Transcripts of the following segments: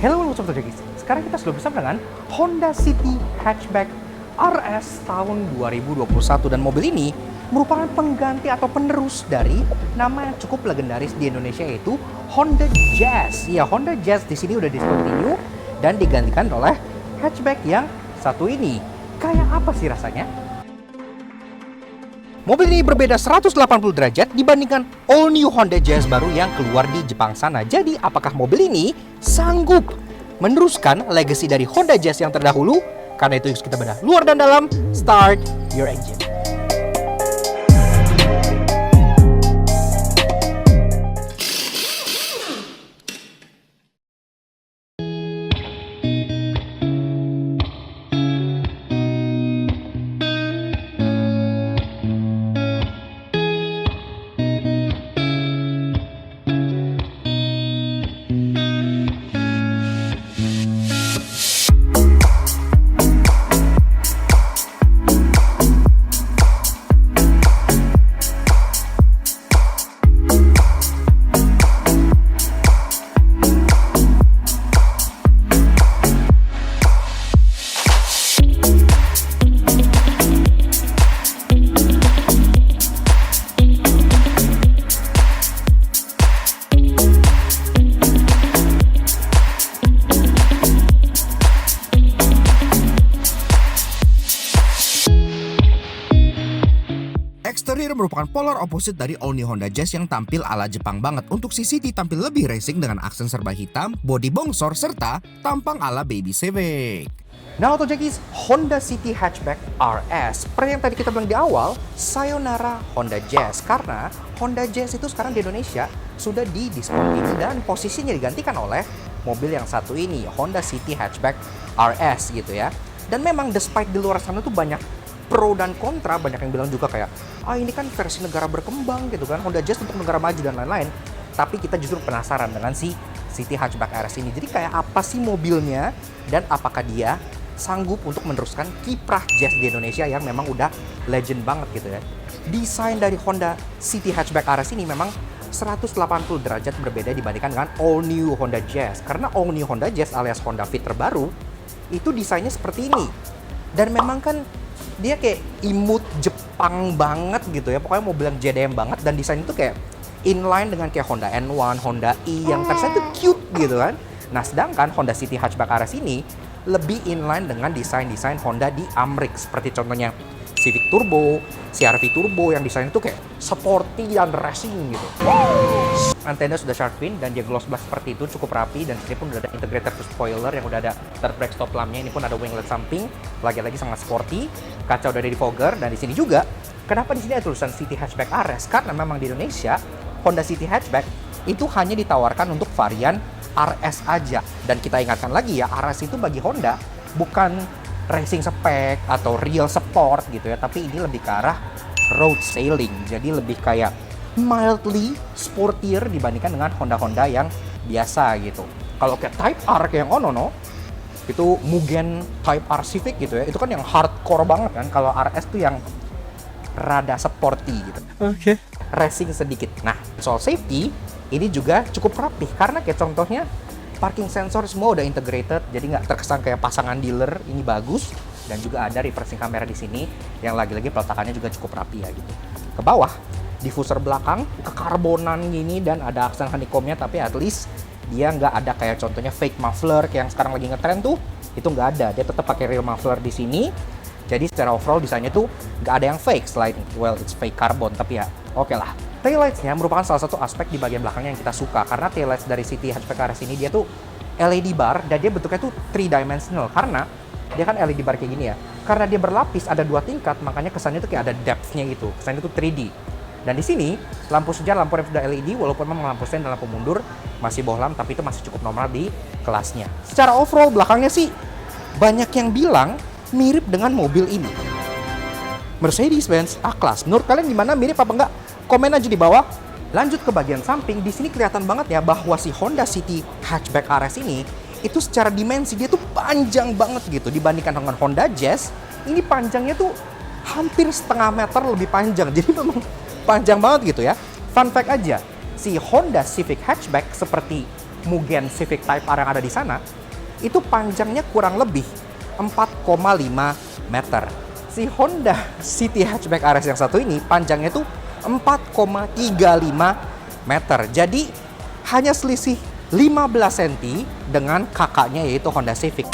Hello, what's up guys? Sekarang kita sudah bersama dengan Honda City Hatchback RS tahun 2021 dan mobil ini merupakan pengganti atau penerus dari nama yang cukup legendaris di Indonesia yaitu Honda Jazz. Ya, Honda Jazz di sini udah discontinue dan digantikan oleh hatchback yang satu ini. Kayak apa sih rasanya? Mobil ini berbeda 180 derajat dibandingkan all new Honda Jazz baru yang keluar di Jepang sana. Jadi, apakah mobil ini sanggup meneruskan legacy dari Honda Jazz yang terdahulu? Karena itu kita bedah luar dan dalam. Start your engine. Exterior merupakan polar opposite dari all new Honda Jazz yang tampil ala Jepang banget. Untuk si City tampil lebih racing dengan aksen serba hitam, bodi bongsor, serta tampang ala Baby Civic. Nah, Auto Jackies, Honda City Hatchback RS. Seperti yang tadi kita bilang di awal, sayonara Honda Jazz. Karena Honda Jazz itu sekarang di Indonesia sudah didiscontinue dan posisinya digantikan oleh mobil yang satu ini, Honda City Hatchback RS gitu ya. Dan memang despite di luar sana tuh banyak pro dan kontra, banyak yang bilang juga kayak, ini kan versi negara berkembang gitu kan, Honda Jazz untuk negara maju dan lain-lain. Tapi kita justru penasaran dengan si City Hatchback RS ini. Jadi kayak apa sih mobilnya dan apakah dia sanggup untuk meneruskan kiprah Jazz di Indonesia yang memang udah legend banget gitu ya. Desain dari Honda City Hatchback RS ini memang 180 derajat berbeda dibandingkan dengan all new Honda Jazz. Karena all new Honda Jazz alias Honda Fit terbaru itu desainnya seperti ini. Dan memang kan dia kayak imut Jepang banget gitu ya. Pokoknya mobil yang JDM banget dan desain itu kayak inline dengan kayak Honda N1, Honda E yang terkesan itu cute gitu kan. Nah, sedangkan Honda City Hatchback RS ini lebih inline dengan desain-desain Honda di Amrik. Seperti contohnya Civic Turbo, CR-V Turbo yang desain itu kayak sporty dan racing gitu. Antena sudah shark fin dan dia gloss black seperti itu, cukup rapi. Dan sini pun udah ada integrated spoiler yang udah ada third brake stop lampnya. Ini pun ada winglet samping, lagi-lagi sangat sporty. Kaca udah ada defogger dan di sini juga. Kenapa di sini ada tulisan City Hatchback RS? Karena memang di Indonesia Honda City Hatchback itu hanya ditawarkan untuk varian RS aja. Dan kita ingatkan lagi ya, RS itu bagi Honda bukan racing spec atau real sport gitu ya, tapi ini lebih ke arah road sailing. Jadi lebih kayak mildly sportier dibandingkan dengan Honda-Honda yang biasa gitu. Kalau kayak Type R kayak yang Ono itu Mugen Type R Civic gitu ya, itu kan yang hardcore banget kan. Kalau RS tuh yang rada sporty gitu. Oke. Racing sedikit. Nah, soal safety ini juga cukup rapih karena kayak contohnya parking sensor semua udah integrated, jadi nggak terkesan kayak pasangan dealer. Ini bagus dan juga ada reversing kamera di sini yang lagi-lagi peletakannya juga cukup rapi ya gitu. Ke bawah diffuser belakang kekarbonan gini dan ada aksen honeycombnya, tapi at least dia nggak ada kayak contohnya fake muffler kayak yang sekarang lagi ngetren tuh, itu nggak ada. Dia tetap pakai real muffler di sini. Jadi secara overall desainnya tuh nggak ada yang fake selain it's fake carbon, tapi ya oke lah. Taillights-nya merupakan salah satu aspek di bagian belakangnya yang kita suka karena taillights dari City Hatchback RS ini dia tuh LED bar dan dia bentuknya tuh 3-dimensional karena dia kan LED bar kayak gini ya. Karena dia berlapis ada 2 tingkat, makanya kesannya tuh kayak ada depth-nya gitu. Kesannya tuh 3D. Dan di sini lampu sejar, lampu rem sudah LED, walaupun memang lampu stand dan lampu mundur masih bohlam, tapi itu masih cukup normal di kelasnya. Secara overall belakangnya sih banyak yang bilang mirip dengan mobil ini, Mercedes-Benz A-Class. Menurut kalian gimana? Mirip apa enggak? Komen aja di bawah. Lanjut ke bagian samping, di sini kelihatan banget ya bahwa si Honda City Hatchback RS ini itu secara dimensi dia tuh panjang banget gitu dibandingkan dengan Honda Jazz. Ini panjangnya tuh hampir setengah meter lebih panjang. Jadi memang panjang banget gitu ya. Fun fact aja, si Honda Civic Hatchback seperti Mugen Civic Type R yang ada di sana, itu panjangnya kurang lebih 4,5 meter. Si Honda City Hatchback RS yang satu ini panjangnya tuh 4,35 meter. Jadi hanya selisih 15 cm dengan kakaknya yaitu Honda Civic.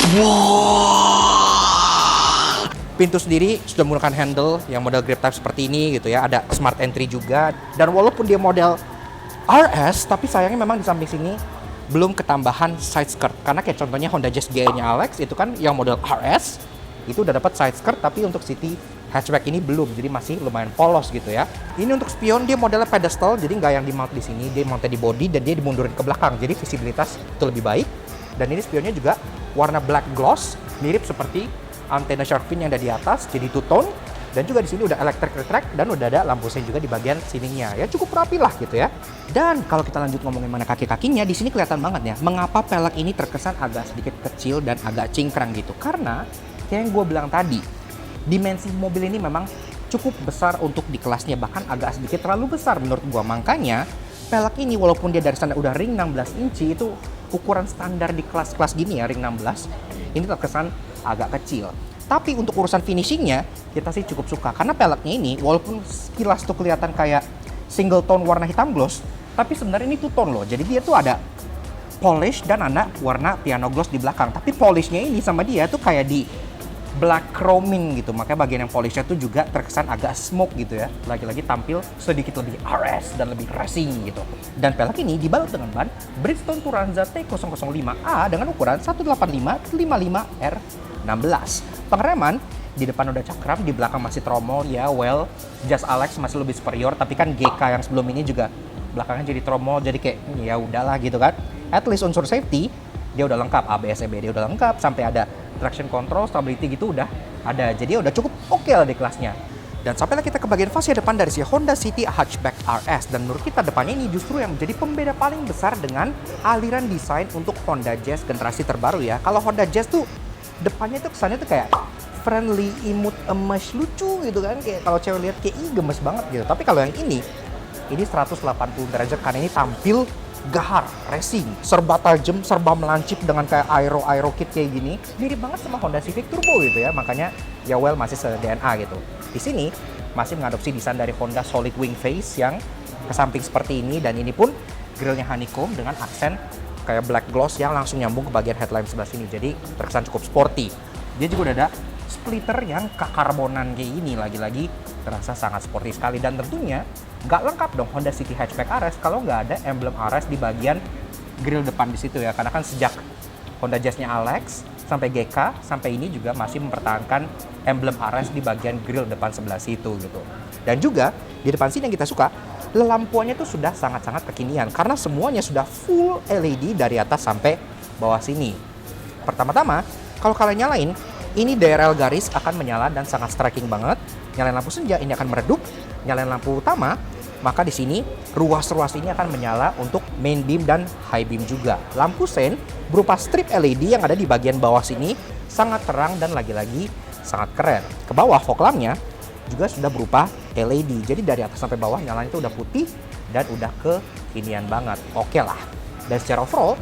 Pintu sendiri sudah menggunakan handle yang model grip type seperti ini gitu ya. Ada smart entry juga. Dan walaupun dia model RS, tapi sayangnya memang di samping sini belum ketambahan side skirt. Karena kayak contohnya Honda Jazz GE-nya Alex itu kan yang model RS itu udah dapat side skirt, tapi untuk City Hatchback ini belum. Jadi masih lumayan polos gitu ya. Ini untuk spion dia modelnya pedestal, jadi nggak yang di mount di sini, dia mountnya di body dan dia dimundurin ke belakang. Jadi visibilitas itu lebih baik. Dan ini spionnya juga warna black gloss, mirip seperti antena shark fin yang ada di atas, jadi two tone. Dan juga di sini udah electric retract dan udah ada lampu sen juga di bagian sininya. Ya cukup rapi lah gitu ya. Dan kalau kita lanjut ngomongin mana kaki-kakinya, di sini kelihatan banget ya mengapa pelek ini terkesan agak sedikit kecil dan agak cingkrang gitu. Karena kayak yang gue bilang tadi, dimensi mobil ini memang cukup besar untuk di kelasnya, bahkan agak sedikit terlalu besar menurut gue. Makanya pelek ini walaupun dia dari sana udah ring 16 inci, itu ukuran standar di kelas-kelas gini ya, ring 16, ini terkesan agak kecil. Tapi untuk urusan finishingnya, kita sih cukup suka. Karena peleknya ini, walaupun sekilas tuh kelihatan kayak single tone warna hitam gloss, tapi sebenarnya ini two tone loh. Jadi dia tuh ada polish dan ada warna piano gloss di belakang. Tapi polishnya ini sama dia tuh kayak di black chroming gitu. Makanya bagian yang polishnya tuh juga terkesan agak smoke gitu ya. Lagi-lagi tampil sedikit lebih RS dan lebih racing gitu. Dan pelek ini dibalut dengan ban Bridgestone Turanza T005A dengan ukuran 185-55R16. Pengereman di depan udah cakram, di belakang masih tromol ya. Well, Jazz Alex masih lebih superior, tapi kan GK yang sebelum ini juga belakangnya jadi tromol, jadi kayak ya udahlah gitu kan. At least unsur safety dia udah lengkap, ABS EBD udah lengkap, sampai ada traction control, stability gitu udah ada. Jadi udah cukup oke lah di kelasnya. Dan sampailah kita ke bagian fascia depan dari si Honda City Hatchback RS. Dan menurut kita depannya ini justru yang menjadi pembeda paling besar dengan aliran desain untuk Honda Jazz generasi terbaru ya. Kalau Honda Jazz tuh depannya tuh kesannya tuh kayak friendly, imut, emas, lucu gitu kan. Kayak kalau cewek lihat kayak gemes banget gitu. Tapi kalau yang ini 180 derajat karena ini tampil gahar, racing, serba tajam, serba melancip dengan kayak aero kit kayak gini. Mirip banget sama Honda Civic Turbo gitu ya. Makanya ya well masih se-DNA gitu. Di sini masih mengadopsi desain dari Honda Solid Wing Face yang ke samping seperti ini, dan ini pun grillnya honeycomb dengan aksen kayak black gloss yang langsung nyambung ke bagian headlamp sebelah sini. Jadi terkesan cukup sporty. Dia juga udah ada splitter yang kekarbonan kayak ini, lagi-lagi terasa sangat sporty sekali. Dan tentunya nggak lengkap dong Honda City Hatchback RS kalau nggak ada emblem RS di bagian grill depan di situ ya. Karena kan sejak Honda Jazz-nya Alex sampai GK sampai ini juga masih mempertahankan emblem RS di bagian grill depan sebelah situ gitu. Dan juga di depan sini yang kita suka, lampuannya tuh sudah sangat-sangat kekinian karena semuanya sudah full LED dari atas sampai bawah sini. Pertama-tama, kalau kalian nyalain, ini DRL garis akan menyala dan sangat striking banget. Nyalain lampu senja ini akan meredup. Nyalain lampu utama, maka di sini ruas-ruas ini akan menyala untuk main beam dan high beam juga. Lampu sen berupa strip LED yang ada di bagian bawah sini sangat terang dan lagi-lagi sangat keren. Ke bawah fog lampnya juga sudah berupa LED. Jadi dari atas sampai bawah nyalanya itu udah putih dan udah kekinian banget. Oke lah. Dan secara overall,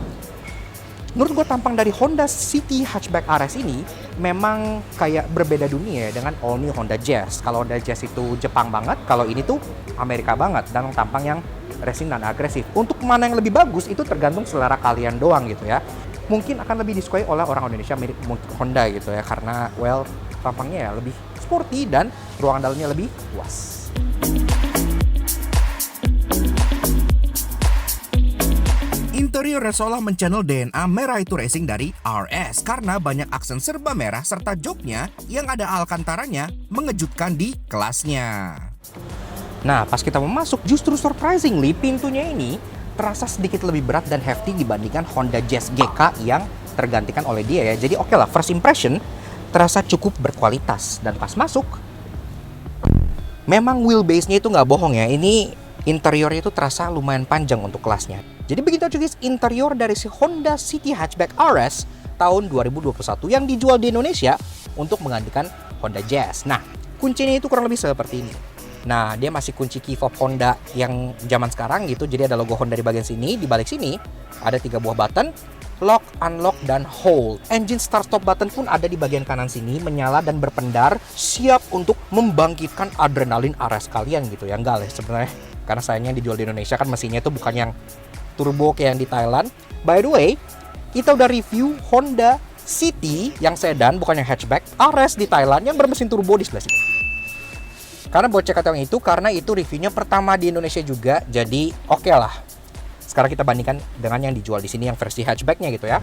menurut gue tampang dari Honda City Hatchback RS ini memang kayak berbeda dunia dengan all new Honda Jazz. Kalau Honda Jazz itu Jepang banget, kalau ini tuh Amerika banget dan tampang yang racing dan agresif. Untuk mana yang lebih bagus itu tergantung selera kalian doang gitu ya. Mungkin akan lebih disukai oleh orang Indonesia mirip Honda gitu ya, karena well tampangnya ya lebih sporty dan ruangan dalamnya lebih luas. Interior seolah menchannel DNA merah itu racing dari RS karena banyak aksen serba merah serta joknya yang ada alkantaranya mengejutkan di kelasnya. Nah, pas kita mau masuk, justru surprisingly pintunya ini terasa sedikit lebih berat dan hefty dibandingkan Honda Jazz GK yang tergantikan oleh dia ya. Jadi oke lah, first impression terasa cukup berkualitas. Dan pas masuk, memang wheelbase-nya itu nggak bohong ya. Ini interiornya itu terasa lumayan panjang untuk kelasnya. Jadi begitu guys interior dari si Honda City Hatchback RS tahun 2021 yang dijual di Indonesia untuk menggantikan Honda Jazz. Nah, kuncinya itu kurang lebih seperti ini. Nah, dia masih kunci key fob Honda yang zaman sekarang gitu. Jadi ada logo Honda di bagian sini. Di balik sini ada 3 buah button, lock, unlock, dan hold. Engine start stop button pun ada di bagian kanan sini, menyala dan berpendar, siap untuk membangkitkan adrenalin RS kalian gitu ya. Enggak lah sebenarnya, karena sayangnya yang dijual di Indonesia kan mesinnya itu bukan yang turbo kayak yang di Thailand. By the way, kita udah review Honda City yang sedan, bukan yang hatchback, RS di Thailand yang bermesin turbo di sebelah sini. Karena buat cek yang itu, karena itu reviewnya pertama di Indonesia juga, jadi oke lah. Sekarang kita bandingkan dengan yang dijual di sini yang versi hatchbacknya gitu ya.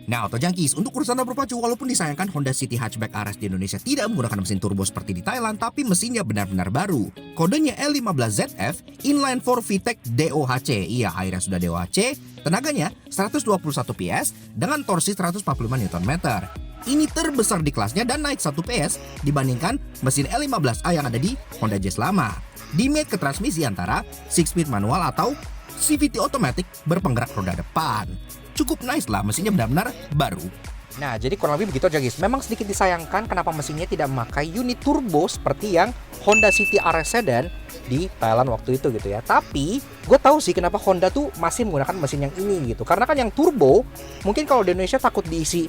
Nah, Auto Junkies, untuk urusan berpacu, walaupun disayangkan Honda City Hatchback RS di Indonesia tidak menggunakan mesin turbo seperti di Thailand, tapi mesinnya benar-benar baru. Kodenya L15ZF, inline 4 VTEC DOHC. Iya, akhirnya sudah DOHC. Tenaganya 121 PS dengan torsi 145 Nm. Ini terbesar di kelasnya dan naik 1 PS dibandingkan mesin L15A yang ada di Honda Jazz lama. Dimate ke transmisi antara 6-speed manual atau CVT automatic berpenggerak roda depan. Cukup nice lah, mesinnya benar-benar baru. Nah, jadi kurang lebih begitu aja guys. Memang sedikit disayangkan kenapa mesinnya tidak memakai unit turbo seperti yang Honda City RS Sedan di Thailand waktu itu gitu ya. Tapi gue tahu sih kenapa Honda tuh masih menggunakan mesin yang ini gitu. Karena kan yang turbo mungkin kalau di Indonesia takut diisi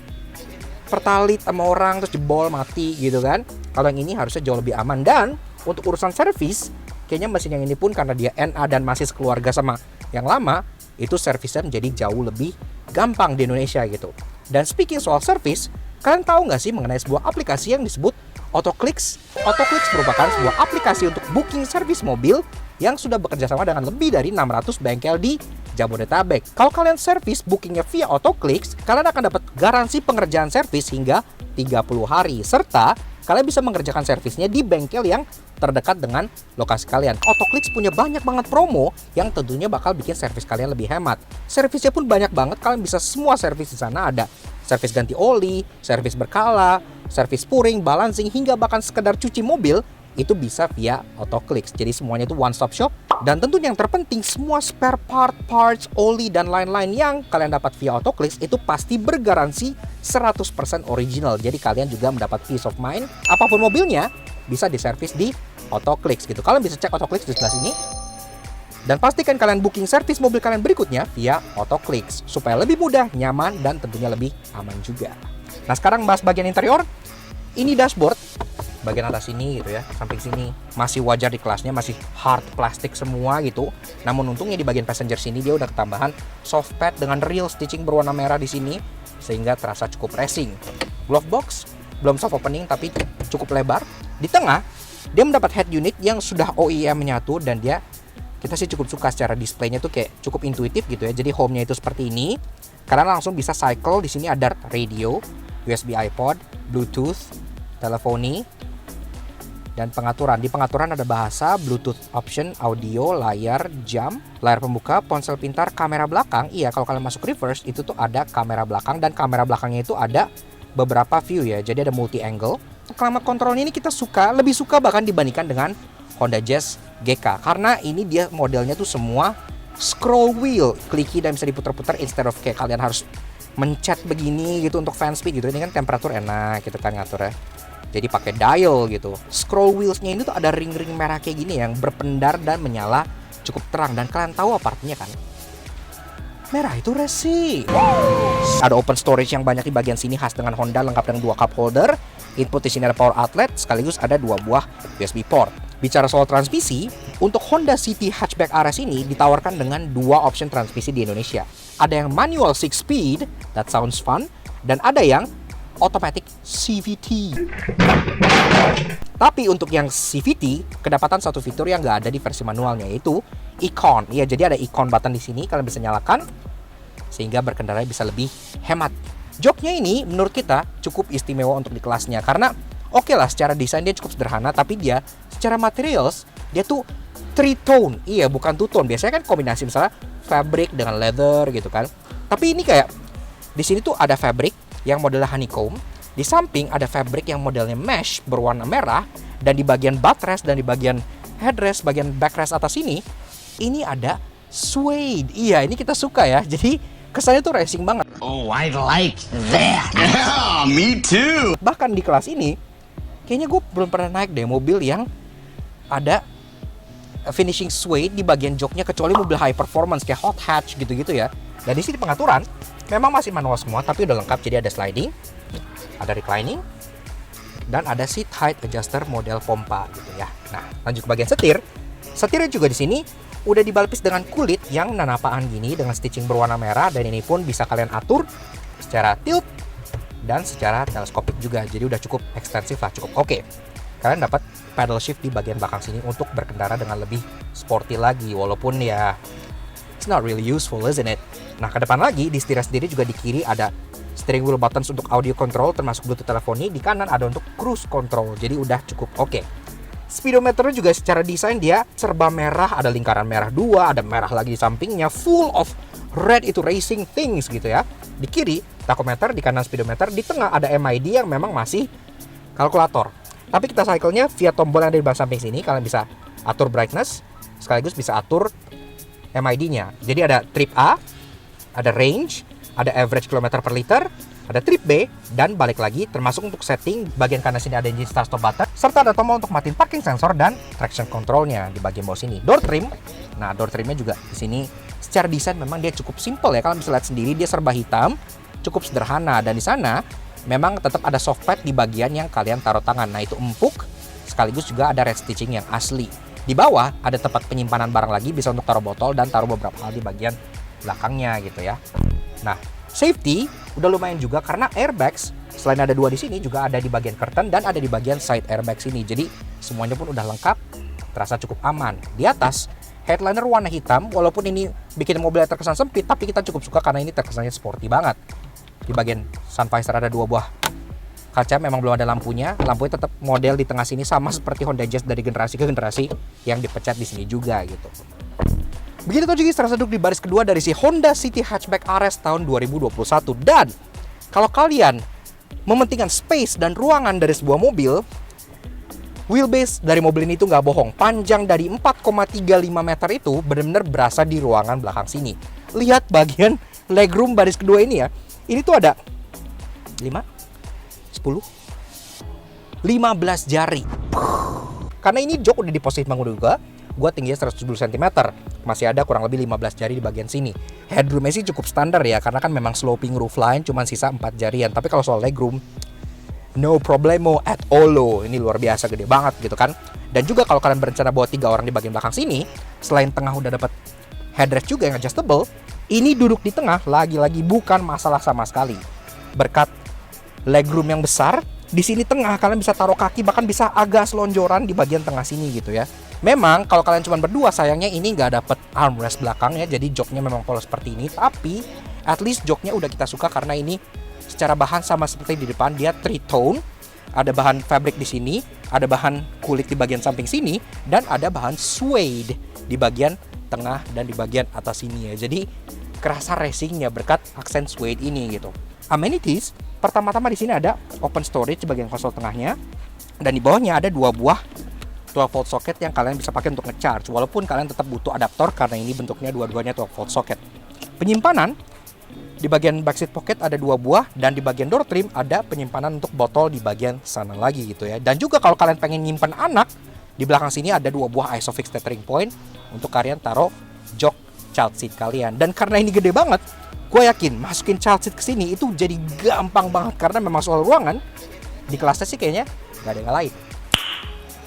pertalit sama orang terus jebol mati gitu kan. Kalau yang ini harusnya jauh lebih aman. Dan untuk urusan servis, kayaknya mesin yang ini pun karena dia NA dan masih sekeluarga sama yang lama, itu servisnya menjadi jauh lebih gampang di Indonesia gitu. Dan speaking soal service, kalian tahu nggak sih mengenai sebuah aplikasi yang disebut Autoclicks? Autoclicks merupakan sebuah aplikasi untuk booking servis mobil yang sudah bekerja sama dengan lebih dari 600 bengkel di Jabodetabek. Kalau kalian servis bookingnya via Autoclicks, kalian akan dapat garansi pengerjaan servis hingga 30 hari. Serta kalian bisa mengerjakan servisnya di bengkel yang terdekat dengan lokasi kalian. Autoclicks punya banyak banget promo yang tentunya bakal bikin servis kalian lebih hemat. Servisnya pun banyak banget, kalian bisa semua servis di sana ada. Servis ganti oli, servis berkala, servis puring, balancing, hingga bahkan sekedar cuci mobil, itu bisa via Autoclicks. Jadi semuanya itu one stop shop. Dan tentunya yang terpenting, semua spare parts, oli, dan lain-lain yang kalian dapat via Autoclicks itu pasti bergaransi 100% original. Jadi kalian juga mendapat peace of mind. Apapun mobilnya bisa diservis di Autoclicks gitu. Kalian bisa cek Autoclicks di sebelah sini. Dan pastikan kalian booking servis mobil kalian berikutnya via Autoclicks supaya lebih mudah, nyaman, dan tentunya lebih aman juga. Nah, sekarang bahas bagian interior. Ini dashboard bagian atas ini gitu ya, samping sini masih wajar di kelasnya, masih hard plastik semua gitu. Namun untungnya di bagian passenger sini dia udah ketambahan soft pad dengan real stitching berwarna merah di sini sehingga terasa cukup racing. Glove box belum soft opening tapi cukup lebar. Di tengah dia mendapat head unit yang sudah OEM menyatu dan dia kita sih cukup suka secara displaynya tuh kayak cukup intuitif gitu ya. Jadi home-nya itu seperti ini. Karena langsung bisa cycle, di sini ada radio, USB iPod, Bluetooth, teleponi, dan pengaturan. Di pengaturan ada bahasa, Bluetooth option, audio, layar, jam, layar pembuka, ponsel pintar, kamera belakang. Iya, kalau kalian masuk reverse itu tuh ada kamera belakang dan kamera belakangnya itu ada beberapa view ya. Jadi ada multi angle. Climate controlnya ini kita lebih suka bahkan dibandingkan dengan Honda Jazz GK karena ini dia modelnya tuh semua scroll wheel, clicky dan bisa diputar-putar instead of kayak kalian harus mencet begini gitu untuk fan speed gitu. Ini kan temperatur enak gitu kan ngaturnya. Jadi pakai dial gitu. Scroll wheelsnya ini tuh ada ring-ring merah kayak gini yang berpendar dan menyala cukup terang. Dan kalian tahu apa artinya kan? Merah itu racing. Ada open storage yang banyak di bagian sini khas dengan Honda, lengkap dengan 2 cup holder. Input di sini ada power outlet, sekaligus ada 2 buah USB port. Bicara soal transmisi, untuk Honda City Hatchback RS ini ditawarkan dengan 2 option transmisi di Indonesia. Ada yang manual 6-speed, that sounds fun, dan ada yang automatic CVT. Tapi untuk yang CVT, kedapatan satu fitur yang nggak ada di versi manualnya, yaitu icon. Iya, jadi ada icon button di sini, kalian bisa nyalakan sehingga berkendara bisa lebih hemat. Joknya ini menurut kita cukup istimewa untuk di kelasnya karena oke lah, secara desain dia cukup sederhana, tapi dia secara materials dia tuh 3-tone. Iya, bukan 2-tone. Biasanya kan kombinasi misalnya fabric dengan leather gitu kan. Tapi ini kayak di sini tuh ada fabric yang modelnya honeycomb, di samping ada fabric yang modelnya mesh berwarna merah, dan di bagian buttress dan di bagian headrest, bagian backrest atas ini ada suede. Iya, ini kita suka ya. Jadi Kesannya tuh racing banget. Oh, I like that. Yeah, me too. Bahkan di kelas ini, kayaknya gue belum pernah naik deh mobil yang ada finishing sway di bagian joknya, kecuali mobil high performance kayak hot hatch gitu-gitu ya. Dan di sini pengaturan memang masih manual semua, tapi udah lengkap. Jadi ada sliding, ada reclining, dan ada seat height adjuster model pompa gitu ya. Nah, lanjut ke bagian setir. Setirnya juga di sini udah dibalpis dengan kulit yang nanapaan gini dengan stitching berwarna merah, dan ini pun bisa kalian atur secara tilt dan secara teleskopik juga. Jadi udah cukup ekstensif lah, cukup oke. Kalian dapat pedal shift di bagian belakang sini untuk berkendara dengan lebih sporty lagi, walaupun ya it's not really useful, isn't it? Nah, ke depan lagi di setirnya sendiri juga di kiri ada steering wheel buttons untuk audio control termasuk Bluetooth teleponi, di kanan ada untuk cruise control. Jadi udah cukup oke. Speedometernya juga secara desain dia serba merah, ada lingkaran merah 2, ada merah lagi di sampingnya, full of red itu racing things gitu ya. Di kiri tachometer, di kanan speedometer, di tengah ada MID yang memang masih kalkulator. Tapi kita cycle-nya via tombol yang ada di belakang samping sini. Kalian bisa atur brightness, sekaligus bisa atur MID-nya. Jadi ada trip A, ada range, ada average kilometer per liter, ada trip B, dan balik lagi termasuk untuk setting. Bagian kanan sini ada engine start stop button, serta ada tombol untuk matiin parking sensor dan traction control-nya di bagian bawah sini. Door trim, nah door trimnya juga di sini secara desain memang dia cukup simple ya. Kalian bisa lihat sendiri dia serba hitam, cukup sederhana, dan di sana memang tetap ada soft pad di bagian yang kalian taruh tangan. Nah, itu empuk, sekaligus juga ada red stitching yang asli. Di bawah ada tempat penyimpanan barang lagi, bisa untuk taruh botol dan taruh beberapa hal di bagian belakangnya gitu ya. Nah, safety udah lumayan juga karena airbags selain ada 2 di sini juga ada di bagian curtain dan ada di bagian side airbag sini. Jadi semuanya pun udah lengkap, terasa cukup aman. Di atas headliner warna hitam, walaupun ini bikin mobilnya terkesan sempit, tapi kita cukup suka karena ini terkesannya sporty banget. Di bagian sun visor ada 2 buah kaca, memang belum ada lampunya. Lampunya tetap model di tengah sini sama seperti Honda Jazz dari generasi ke generasi yang dipecat di sini juga gitu. Begitu tuh guys, terasa duduk di baris kedua dari si Honda City Hatchback RS tahun 2021. Dan kalau kalian mementingkan space dan ruangan dari sebuah mobil, wheelbase dari mobil ini tuh nggak bohong. Panjang dari 4,35 meter itu benar-benar berasa di ruangan belakang sini. Lihat bagian legroom baris kedua ini ya. Ini tuh ada 5, 10, 15 jari. Karena ini jok udah di posisi bangun juga, gue tingginya 170 cm. Masih ada kurang lebih 15 jari di bagian sini. Headroomnya sih cukup standar ya, karena kan memang sloping roofline, cuman sisa 4 jarian. Tapi kalau soal legroom, no problemo at all. Ini luar biasa gede banget gitu kan. Dan juga kalau kalian berencana bawa 3 orang di bagian belakang sini, selain tengah udah dapat headrest juga yang adjustable, ini duduk di tengah lagi-lagi bukan masalah sama sekali. Berkat legroom yang besar, di sini tengah kalian bisa taruh kaki, bahkan bisa agak selonjoran di bagian tengah sini gitu ya. Memang kalau kalian cuma berdua, sayangnya ini nggak dapet armrest belakang ya, jadi joknya memang polos seperti ini. Tapi at least joknya udah kita suka karena ini secara bahan sama seperti di depan, dia three-tone. Ada bahan fabric di sini, ada bahan kulit di bagian samping sini, dan ada bahan suede di bagian tengah dan di bagian atas sini ya. Jadi kerasa racingnya berkat aksen suede ini gitu. Amenities, pertama-tama di sini ada open storage di bagian konsol tengahnya, dan di bawahnya ada 2 buah 12 volt socket yang kalian bisa pakai untuk ngecharge, walaupun kalian tetap butuh adaptor karena ini bentuknya dua-duanya 12 volt socket. Penyimpanan di bagian backseat pocket ada 2 buah, dan di bagian door trim ada penyimpanan untuk botol di bagian sana lagi gitu ya. Dan juga kalau kalian pengen nyimpan anak, di belakang sini ada 2 buah ISOFIX tethering point untuk kalian taruh jok child seat kalian. Dan karena ini gede banget, gue yakin masukin child seat ke sini itu jadi gampang banget, karena memang soal ruangan di kelasnya sih kayaknya gak ada yang lain.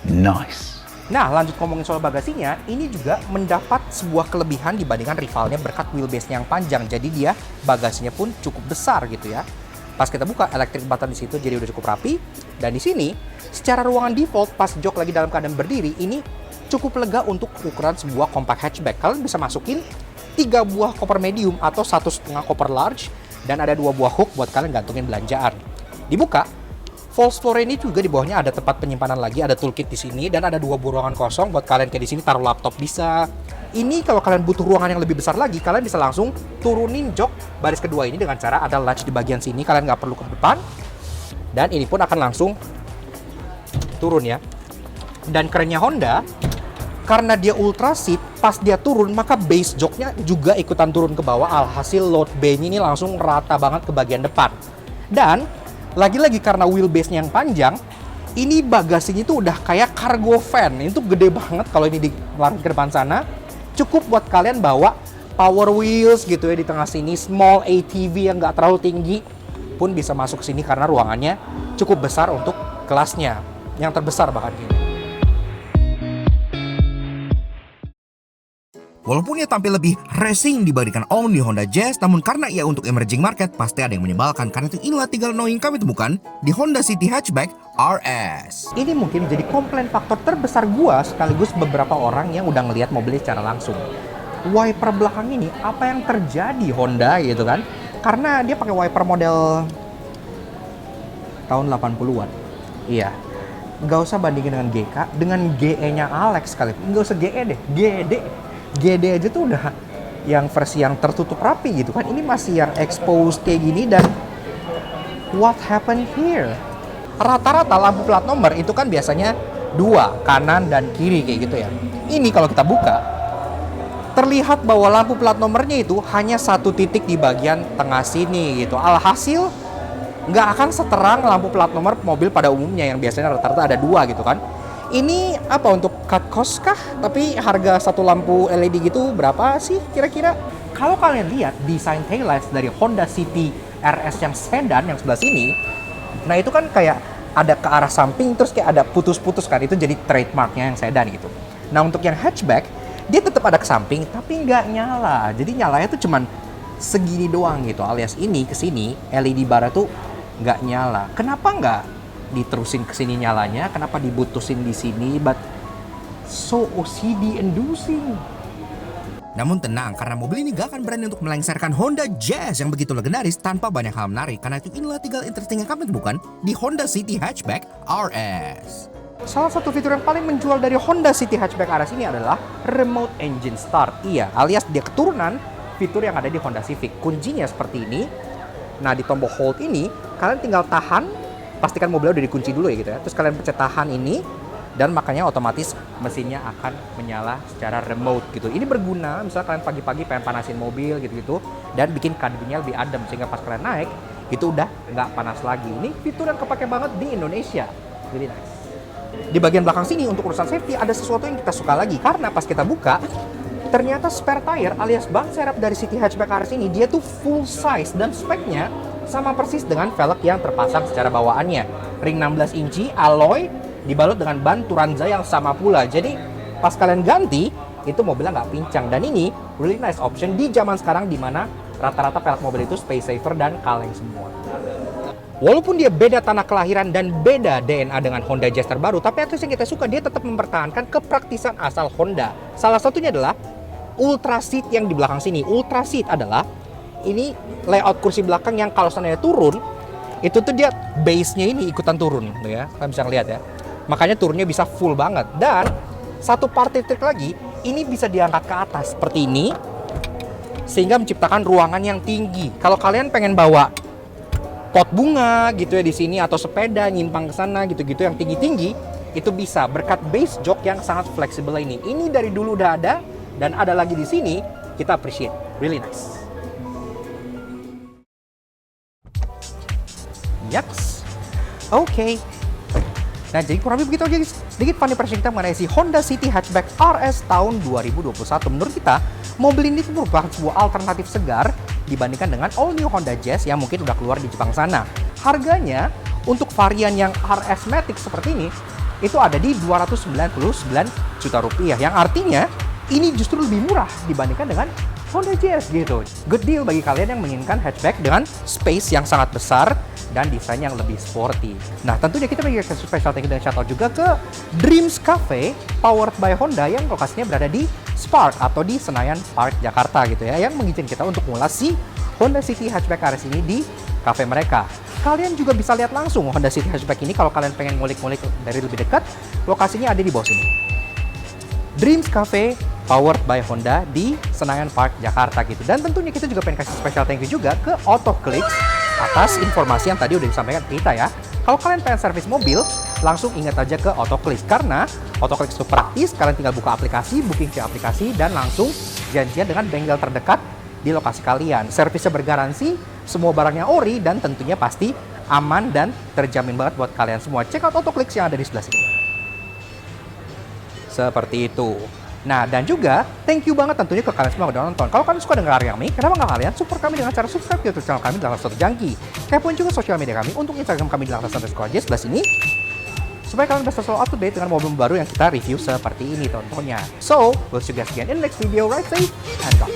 Nice. Nah, lanjut ngomongin soal bagasinya, ini juga mendapat sebuah kelebihan dibandingkan rivalnya berkat wheelbase-nya yang panjang. Jadi dia bagasinya pun cukup besar gitu ya. Pas kita buka electric button di situ, jadi udah cukup rapi. Dan di sini, secara ruangan default pas jok lagi dalam keadaan berdiri, ini cukup lega untuk ukuran sebuah compact hatchback. Kalian bisa masukin 3 buah koper medium atau 1,5 koper large, dan ada 2 buah hook buat kalian gantungin belanjaan. Dibuka, false floor ini juga di bawahnya ada tempat penyimpanan lagi, ada toolkit di sini, dan ada 2 buah ruangan kosong buat kalian kayak di sini taruh laptop bisa. Ini kalau kalian butuh ruangan yang lebih besar lagi, kalian bisa langsung turunin jok baris kedua ini dengan cara ada latch di bagian sini, kalian nggak perlu ke depan, dan ini pun akan langsung turun ya. Dan kerennya Honda, karena dia ultra seat, pas dia turun maka base joknya juga ikutan turun ke bawah, alhasil load bay-nya ini langsung rata banget ke bagian depan. Dan lagi-lagi karena wheelbase-nya yang panjang, ini bagasinya itu udah kayak cargo van. Itu gede banget kalau ini dilari ke depan sana. Cukup buat kalian bawa power wheels gitu ya di tengah sini, small ATV yang nggak terlalu tinggi pun bisa masuk sini karena ruangannya cukup besar untuk kelasnya, yang terbesar bahkan gini. Walaupun ia tampil lebih racing dibandingkan all new Honda Jazz, namun karena ia untuk emerging market, pasti ada yang menyebalkan. Karena itu inilah 3 hal yang kami temukan di Honda City Hatchback RS. Ini mungkin menjadi komplain faktor terbesar gua sekaligus beberapa orang yang udah ngelihat mobilnya secara langsung. Wiper belakang ini, apa yang terjadi Honda gitu kan? Karena dia pakai wiper model tahun 80-an. Iya. Gak usah bandingin dengan GK, dengan GE-nya Alex kali. Gak usah GE deh, GD. GD aja tuh udah yang versi yang tertutup rapi gitu kan. Ini masih yang exposed kayak gini dan what happened here? Rata-rata lampu plat nomor itu kan biasanya 2, kanan dan kiri kayak gitu ya. Ini kalau kita buka, terlihat bahwa lampu plat nomornya itu hanya 1 titik di bagian tengah sini gitu. Alhasil nggak akan seterang lampu plat nomor mobil pada umumnya yang biasanya rata-rata ada 2 gitu kan. Ini apa, untuk cut cost kah? Tapi harga satu lampu LED gitu berapa sih kira-kira? Kalau kalian lihat desain taillights dari Honda City RS yang sedan yang sebelah sini, nah itu kan kayak ada ke arah samping terus kayak ada putus-putus kan, itu jadi trademarknya yang sedan gitu. Nah untuk yang hatchback, dia tetap ada ke samping tapi nggak nyala. Jadi nyalanya tuh cuman segini doang gitu, alias ini ke sini LED bara tuh nggak nyala. Kenapa nggak diterusin ke sini nyalanya? Kenapa dibutusin di sini? But so OCD inducing. Namun tenang, karena mobil ini gak akan berani untuk melengsarkan Honda Jazz yang begitu legendaris tanpa banyak hal menarik. Karena itu inilah 3 hal interesting yang kami temukan di Honda City Hatchback RS. Salah satu fitur yang paling menjual dari Honda City Hatchback RS ini adalah remote engine start. Iya, alias dia keturunan fitur yang ada di Honda Civic. Kuncinya seperti ini. Nah, di tombol hold ini kalian tinggal tahan, pastikan mobilnya udah dikunci dulu ya gitu ya. Terus kalian pencet tahan ini dan makanya otomatis mesinnya akan menyala secara remote gitu. Ini berguna misalnya kalian pagi-pagi pengen panasin mobil gitu-gitu dan bikin kabinnya lebih adem sehingga pas kalian naik itu udah nggak panas lagi. Ini fitur yang kepake banget di Indonesia. Really nice. Di bagian belakang sini untuk urusan safety ada sesuatu yang kita suka lagi karena pas kita buka ternyata spare tire alias ban serep dari City Hatchback RS ini dia tuh full size dan speknya sama persis dengan velg yang terpasang secara bawaannya. Ring 16 inci alloy dibalut dengan ban Turanza yang sama pula. Jadi pas kalian ganti itu mobilnya nggak pincang, dan ini really nice option di zaman sekarang di mana rata-rata velg mobil itu space saver dan kaleng semua. Walaupun dia beda tanah kelahiran dan beda DNA dengan Honda Jazz terbaru, tapi at least yang kita suka dia tetap mempertahankan kepraktisan asal Honda. Salah satunya adalah Ultra Seat yang di belakang sini. Ultra Seat adalah ini layout kursi belakang yang kalau seandainya turun, itu tuh dia base-nya ini ikutan turun tuh ya. Kalian bisa ngeliat ya. Makanya turunnya bisa full banget. Dan satu party trick lagi, ini bisa diangkat ke atas seperti ini sehingga menciptakan ruangan yang tinggi. Kalau kalian pengen bawa pot bunga gitu ya di sini atau sepeda nyimpang ke sana gitu-gitu yang tinggi-tinggi, itu bisa berkat base jok yang sangat fleksibel ini. Ini dari dulu udah ada dan ada lagi di sini, kita appreciate. Really nice. Yaks. Oke. Nah, jadi kurang lebih begitu aja guys. Sedikit fun impression kita mengenai si Honda City Hatchback RS tahun 2021. Menurut kita, mobil ini merupakan sebuah alternatif segar dibandingkan dengan all new Honda Jazz yang mungkin udah keluar di Jepang sana. Harganya untuk varian yang RS Matic seperti ini itu ada di 299 juta rupiah, yang artinya ini justru lebih murah dibandingkan dengan Honda Jazz gitu. Good deal bagi kalian yang menginginkan hatchback dengan space yang sangat besar dan desain yang lebih sporty. Nah, tentunya kita bagi special thank you dan shout out juga ke Dreams Cafe powered by Honda yang lokasinya berada di Spark atau di Senayan Park Jakarta gitu ya, yang mengizinkan kita untuk mengulas si Honda City Hatchback RS ini di cafe mereka. Kalian juga bisa lihat langsung Honda City Hatchback ini kalau kalian pengen ngulik-ngulik dari lebih dekat. Lokasinya ada di bawah sini. Dreams Cafe powered by Honda di Senayan Park Jakarta gitu. Dan tentunya kita juga pengen kasih special thank you juga ke AutoClicks atas informasi yang tadi udah disampaikan ke kita ya. Kalau kalian pengen servis mobil, langsung ingat aja ke Autoclicks. Karena Autoclicks itu praktis, kalian tinggal buka aplikasi, booking via aplikasi, dan langsung janjian dengan bengkel terdekat di lokasi kalian. Servisnya bergaransi, semua barangnya ori, dan tentunya pasti aman dan terjamin banget buat kalian semua. Check out Autoclicks yang ada di sebelah sini. Seperti itu. Nah, dan juga thank you banget tentunya ke kalian semua yang udah nonton. Kalau kalian suka dengar Ariami, kenapa nggak kalian support kami dengan cara subscribe di YouTube channel kami dalam satu jangki. Kepoin juga sosial media kami untuk Instagram kami di @latas_aja sebelah sini. Supaya kalian bisa selalu up to date dengan mobil baru yang kita review seperti ini contohnya. So, we'll see you guys again in the next video. Ride safe and God.